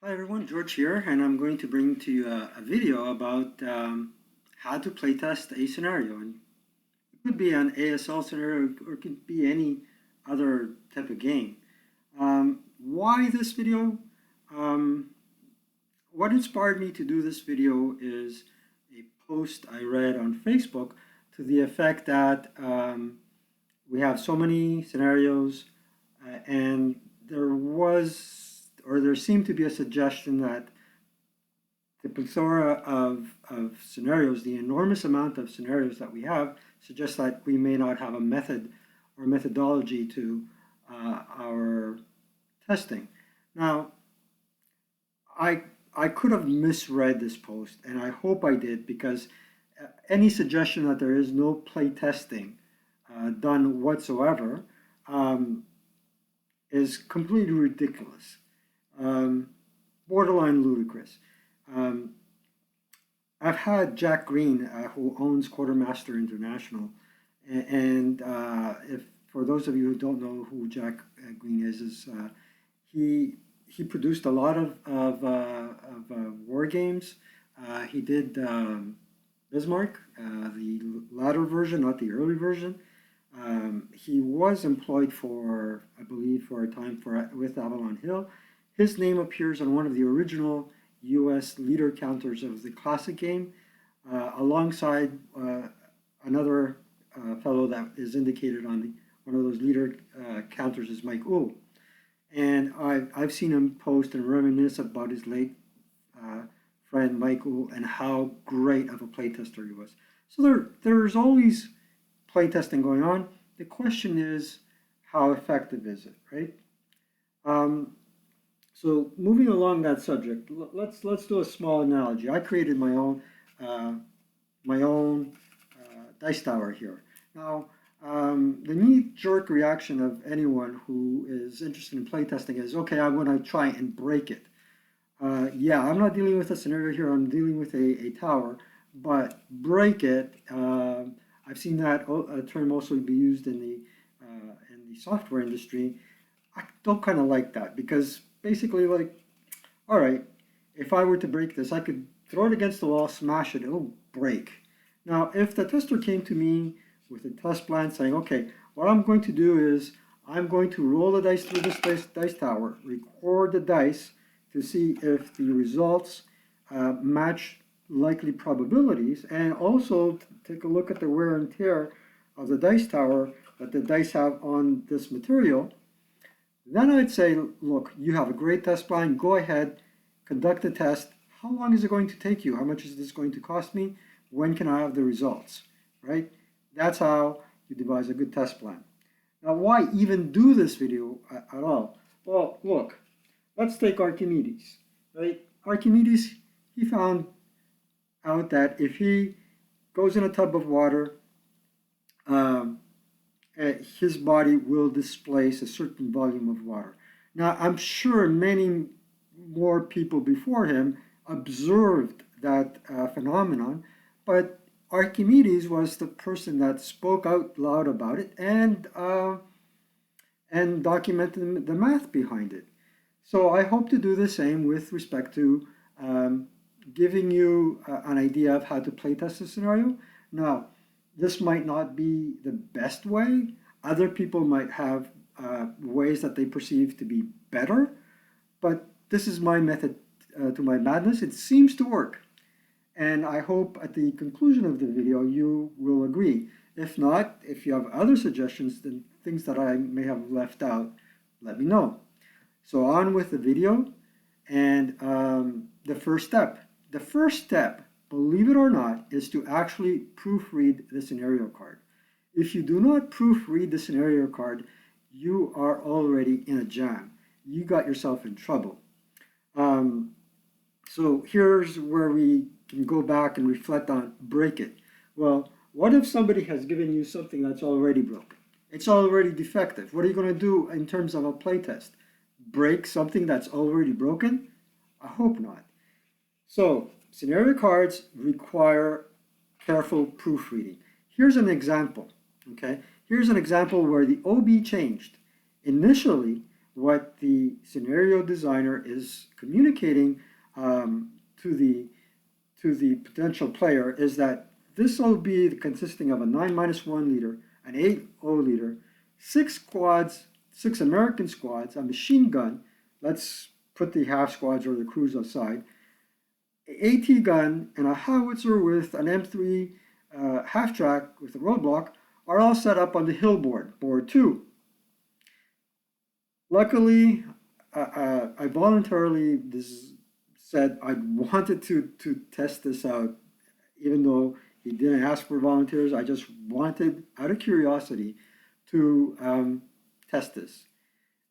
Hi everyone, George here, and I'm going to bring to you a video about how to playtest a scenario. And it could be an ASL scenario or it could be any other type of game. Why this video? What inspired me to do this video is a post I read on Facebook to the effect that we have so many scenarios and there seemed to be a suggestion that the plethora of scenarios, the enormous amount of scenarios that we have, suggests that we may not have a method or methodology to our testing. Now, I could have misread this post, and I hope I did, because any suggestion that there is no play testing done whatsoever is completely ridiculous. Borderline ludicrous. I've had Jack Green, who owns Quartermaster International, and if for those of you who don't know who Jack Green is he produced a lot of war games. He did Bismarck, the latter version, not the early version. He was employed for, I believe, for a time with Avalon Hill. His name appears on one of the original US leader counters of the classic game, alongside another fellow that is indicated on one of those leader counters is Mike Uhl. And I've seen him post and reminisce about his late friend Mike Uhl and how great of a playtester he was. So there's always playtesting going on. The question is, how effective is it, right? So moving along that subject, let's do a small analogy. I created my own dice tower here. Now, the knee-jerk reaction of anyone who is interested in playtesting is, okay, I'm going to try and break it. Yeah, I'm not dealing with a scenario here. I'm dealing with a tower, but break it. I've seen that term also be used in the software industry. I don't kind of like that, because basically, like, all right, if I were to break this, I could throw it against the wall, smash it, it'll break. Now, if the tester came to me with a test plan saying, okay, what I'm going to do is I'm going to roll the dice through this dice tower, record the dice to see if the results match likely probabilities, and also take a look at the wear and tear of the dice tower that the dice have on this material. Then I'd say, look, you have a great test plan. Go ahead, conduct the test. How long is it going to take you? How much is this going to cost me? When can I have the results, right? That's how you devise a good test plan. Now, why even do this video at all? Well, look, let's take Archimedes, right? Archimedes, he found out that if he goes in a tub of water, his body will displace a certain volume of water. Now, I'm sure many more people before him observed that phenomenon, but Archimedes was the person that spoke out loud about it and documented the math behind it. So I hope to do the same with respect to giving you an idea of how to playtest a scenario. Now, this might not be the best way. Other people might have ways that they perceive to be better, but this is my method to my madness. It seems to work. And I hope at the conclusion of the video you will agree. If not, if you have other suggestions, then things that I may have left out, let me know. So on with the video and the first step. The first step, believe it or not, is to actually proofread the scenario card. If you do not proofread the scenario card, you are already in a jam. You got yourself in trouble. So here's where we can go back and reflect on break it. Well, what if somebody has given you something that's already broken? It's already defective. What are you going to do in terms of a playtest? Break something that's already broken? I hope not. So scenario cards require careful proofreading. Here's an example. Okay, here's an example where the OB changed. Initially, what the the scenario designer is communicating to the potential player is that this will be consisting of a 9-1 leader, an 8-0 leader, 6 squads, 6 American squads, a machine gun. Let's put the half squads or the crews aside. AT gun and a howitzer with an M3 half track with a roadblock are all set up on the hill board, board 2. Luckily, I voluntarily said I wanted to test this out, even though he didn't ask for volunteers. I just wanted, out of curiosity, to test this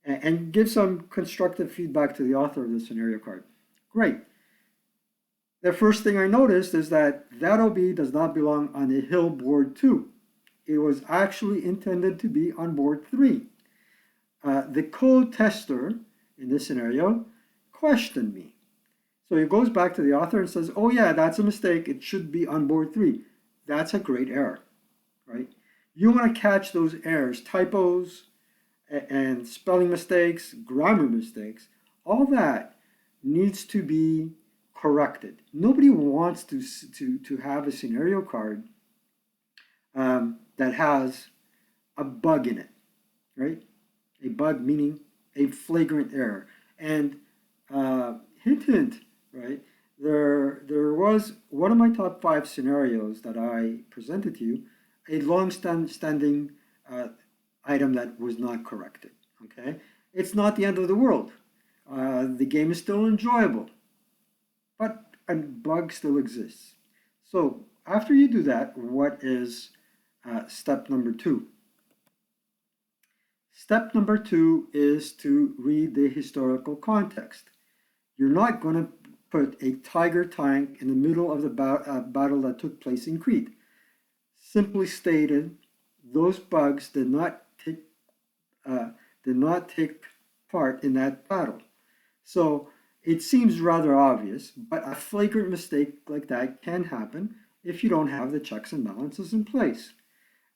and give some constructive feedback to the author of the scenario card. Great. The first thing I noticed is that OB does not belong on the hill board 2. It was actually intended to be on board 3. The code tester in this scenario questioned me. So he goes back to the author and says, oh yeah, that's a mistake. It should be on board 3. That's a great error, right? You want to catch those errors, typos and spelling mistakes, grammar mistakes. All that needs to be corrected. Nobody wants to have a scenario card that has a bug in it, right? A bug meaning a flagrant error. And hint, right? There was one of my top 5 scenarios that I presented to you, a long-standing item that was not corrected, okay? It's not the end of the world. The game is still enjoyable, but a bug still exists. So after you do that, what is step number 2? Step number 2 is to read the historical context. You're not going to put a Tiger tank in the middle of the battle that took place in Crete. Simply stated, those bugs did not take part in that battle. So it seems rather obvious, but a flagrant mistake like that can happen if you don't have the checks and balances in place.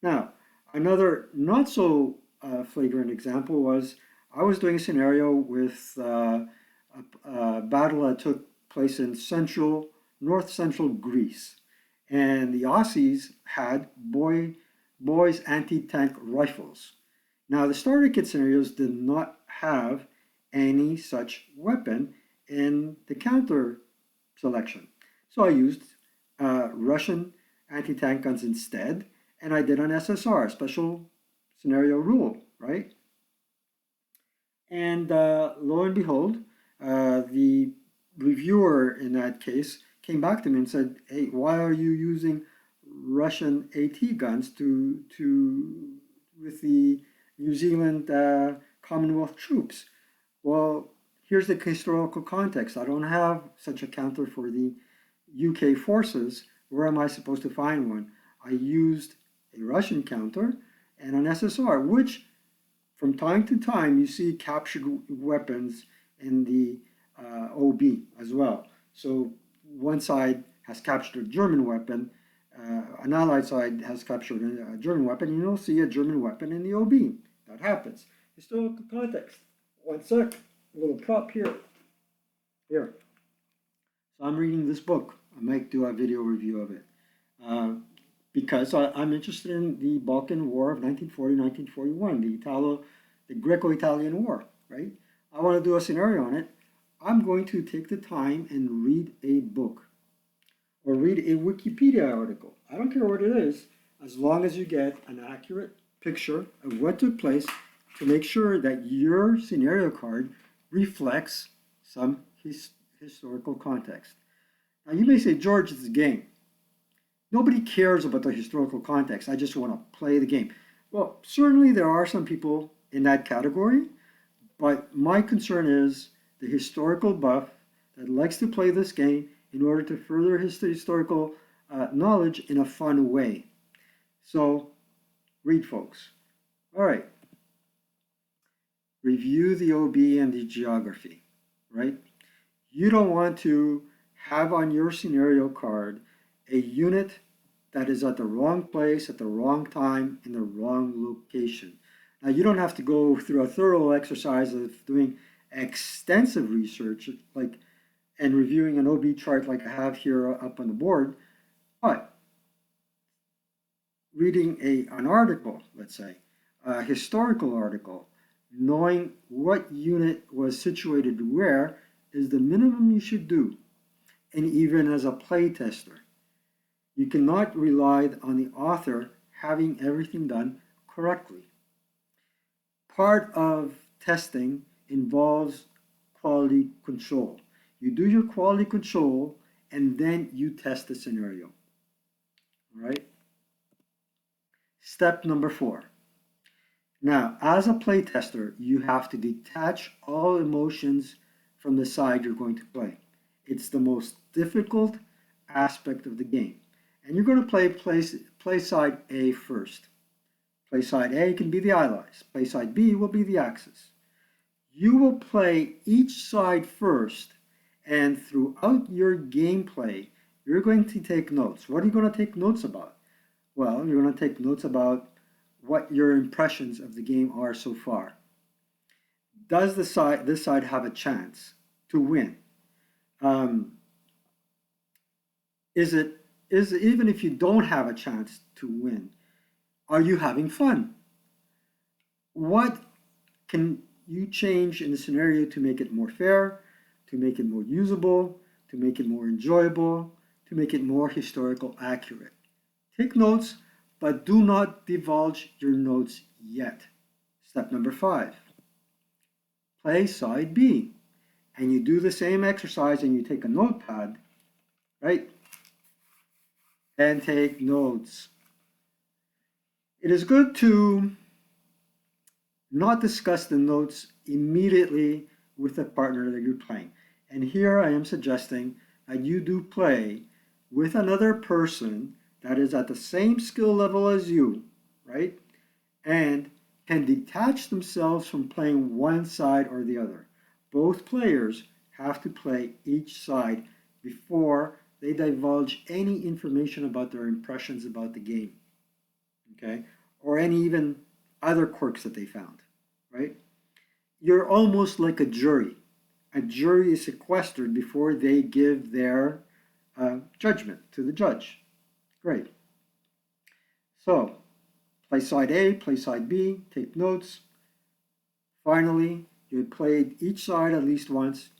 Now, another not so flagrant example was I was doing a scenario with a battle that took place in north central Greece, and the Aussies had boys anti-tank rifles. Now the starter kit scenarios did not have any such weapon in the counter selection, so I used Russian anti-tank guns instead, and I did an SSR, special scenario rule, right? And lo and behold, the reviewer in that case came back to me and said, hey, why are you using Russian AT guns with the New Zealand Commonwealth troops? Well, here's the historical context. I don't have such a counter for the UK forces. Where am I supposed to find one? I used a Russian counter and an SSR, which from time to time you see captured weapons in the OB as well. So one side has captured a German weapon, an allied side has captured a German weapon, and you'll see a German weapon in the OB. That happens. Historical context. One sec, a little prop here. Here. So I'm reading this book. I might do a video review of it. Because I'm interested in the Balkan War of 1940-1941, the Greco-Italian War, right? I want to do a scenario on it. I'm going to take the time and read a book or read a Wikipedia article. I don't care what it is, as long as you get an accurate picture of what took place to make sure that your scenario card reflects some historical context. Now you may say, George, it's a game. Nobody cares about the historical context. I just want to play the game. Well, certainly there are some people in that category, but my concern is the historical buff that likes to play this game in order to further his historical knowledge in a fun way. So, read, folks. All right. Review the OB and the geography, right? You don't want to have on your scenario card a unit that is at the wrong place at the wrong time in the wrong location. Now, you don't have to go through a thorough exercise of doing extensive research, like, and reviewing an OB chart like I have here up on the board, but reading an article, let's say, a historical article, knowing what unit was situated where is the minimum you should do. And even as a playtester, you cannot rely on the author having everything done correctly. Part of testing involves quality control. You do your quality control and then you test the scenario. All right? Step number 4. Now, as a playtester, you have to detach all emotions from the side you're going to play. It's the most difficult aspect of the game. And you're going to play side A first. Play side A can be the allies. Play side B will be the Axis. You will play each side first, and throughout your gameplay, you're going to take notes. What are you going to take notes about? Well, you're going to take notes about what your impressions of the game are so far. Does this side have a chance to win? Is even if you don't have a chance to win, are you having fun? What can you change in the scenario to make it more fair, to make it more usable, to make it more enjoyable, to make it more historical accurate? Take notes, but do not divulge your notes yet. Step number 5. Play side B. And you do the same exercise and you take a notepad, right? And take notes. It is good to not discuss the notes immediately with the partner that you're playing. And here I am suggesting that you do play with another person that is at the same skill level as you, right? And can detach themselves from playing one side or the other. Both players have to play each side before they divulge any information about their impressions about the game, okay? Or any even other quirks that they found, right? You're almost like a jury. A jury is sequestered before they give their judgment to the judge. Great. So, play side A, play side B, take notes. Finally, you played each side at least once.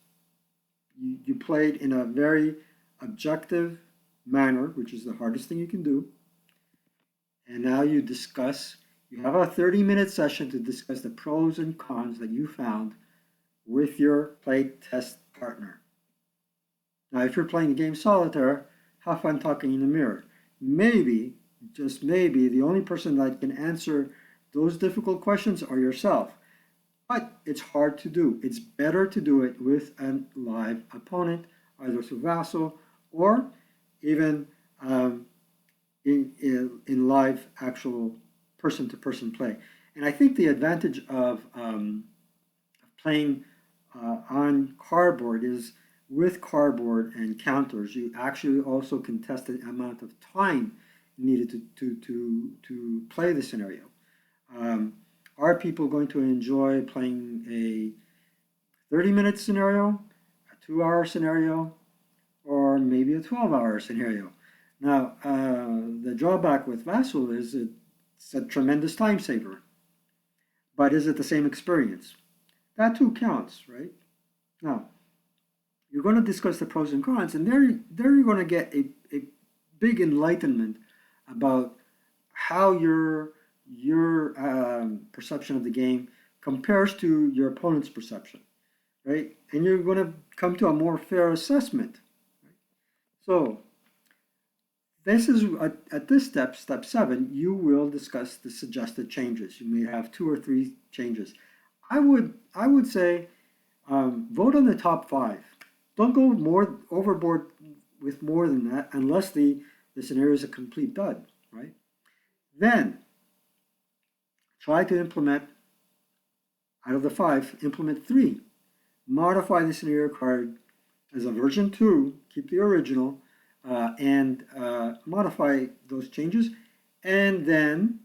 You played in a very objective manner, which is the hardest thing you can do. And now you have a 30-minute session to discuss the pros and cons that you found with your play test partner. Now, if you're playing the game solitaire, have fun talking in the mirror. Maybe, just maybe, the only person that can answer those difficult questions are yourself. But it's hard to do. It's better to do it with a live opponent, either through Vassal or even in live actual person-to-person play. And I think the advantage of playing on cardboard is with cardboard and counters, you actually also can test the amount of time needed to play the scenario. Are people going to enjoy playing a 30-minute scenario, a 2-hour scenario, or maybe a 12-hour scenario? Now, the drawback with Vassal is it's a tremendous time saver. But is it the same experience? That too counts, right? Now, you're going to discuss the pros and cons, and there you're going to get a big enlightenment about how your perception of the game compares to your opponent's perception, right? And you're going to come to a more fair assessment. Right? So this is at this step 7, you will discuss the suggested changes. You may have 2 or 3 changes. I would say vote on the top 5. Don't go overboard with more than that unless the scenario is a complete dud, right? Then try to implement, out of the 5, implement 3. Modify the scenario card as a version 2, keep the original, and modify those changes, and then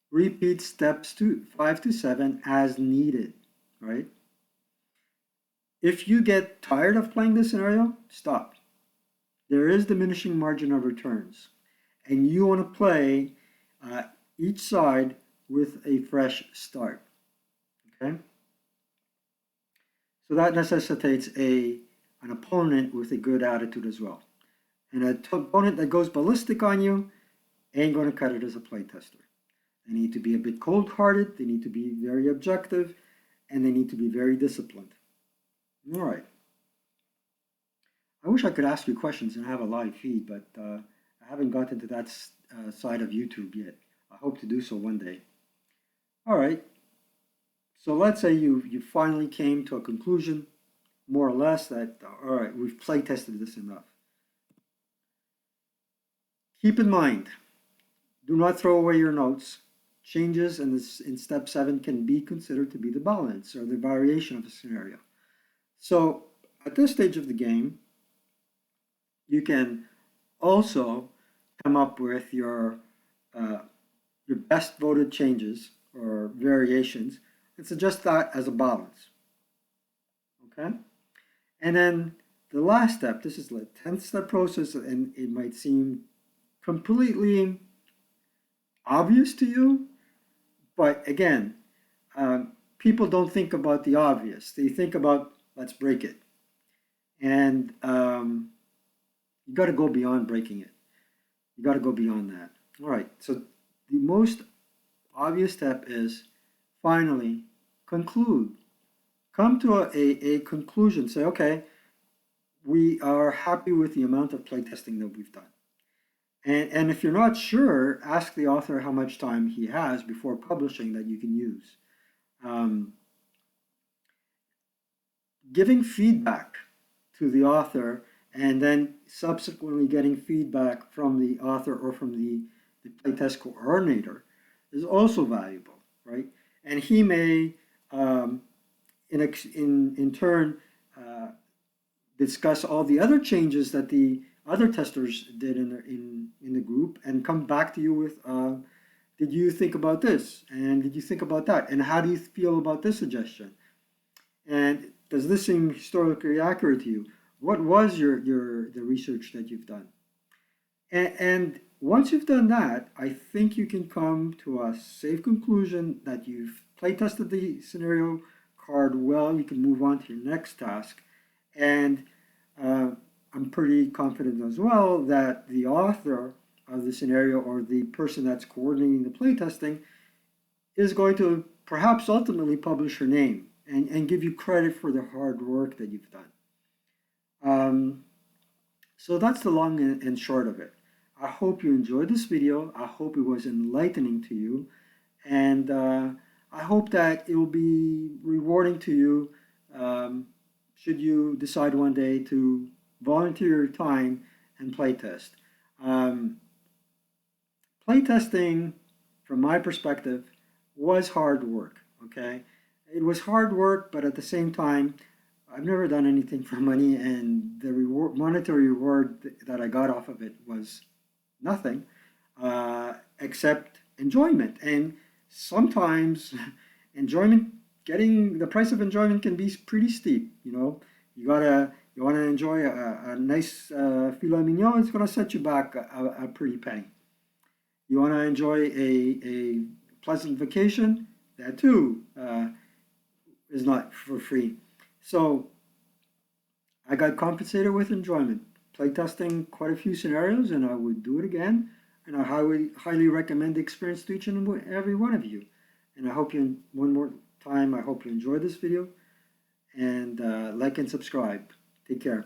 repeat steps 5 to 7 as needed, right? If you get tired of playing this scenario, stop. There is diminishing margin of returns, and you want to play each side with a fresh start. Okay? So that necessitates an opponent with a good attitude as well. And an opponent that goes ballistic on you ain't going to cut it as a playtester. They need to be a bit cold-hearted, they need to be very objective, and they need to be very disciplined. All right. I wish I could ask you questions and have a live feed, but I haven't gotten to that side of YouTube yet. I hope to do so one day. All right. So let's say you finally came to a conclusion, more or less, that, all right, we've play tested this enough. Keep in mind, do not throw away your notes. Changes in step 7 can be considered to be the balance or the variation of a scenario. So at this stage of the game, you can also come up with your best voted changes or variations and suggest that as a balance. Okay? And then the last step, this is the 10th step process, and it might seem completely obvious to you, but again, people don't think about the obvious. They think about, let's break it. And you got to go beyond breaking it. You got to go beyond that. All right, so the most obvious step is finally conclude. Come to a conclusion. Say, okay, we are happy with the amount of playtesting that we've done. And if you're not sure, ask the author how much time he has before publishing that you can use. Giving feedback to the author and then subsequently getting feedback from the author or from the playtest coordinator is also valuable, right? And he may, in turn, discuss all the other changes that the other testers did in the group and come back to you with, did you think about this? And did you think about that? And how do you feel about this suggestion? And does this seem historically accurate to you? What was the research that you've done? And once you've done that, I think you can come to a safe conclusion that you've play tested the scenario card well. You can move on to your next task. And I'm pretty confident as well that the author of the scenario or the person that's coordinating the playtesting is going to perhaps ultimately publish her name and give you credit for the hard work that you've done. So that's the long and short of it. I hope you enjoyed this video. I hope it was enlightening to you. And I hope that it will be rewarding to you should you decide one day to volunteer your time and playtest. Playtesting, from my perspective, was hard work, okay? It was hard work, but at the same time, I've never done anything for money, and the monetary reward that I got off of it was nothing except enjoyment. And sometimes getting the price of enjoyment can be pretty steep. You know, you want to enjoy a nice filet mignon, it's going to set you back a pretty penny. You want to enjoy a pleasant vacation, that too is not for free. So I got compensated with enjoyment. Playtesting quite a few scenarios, and I would do it again. And I highly recommend the experience to each and every one of you. And I hope you, one more time, I hope you enjoyed this video. And like and subscribe. Take care.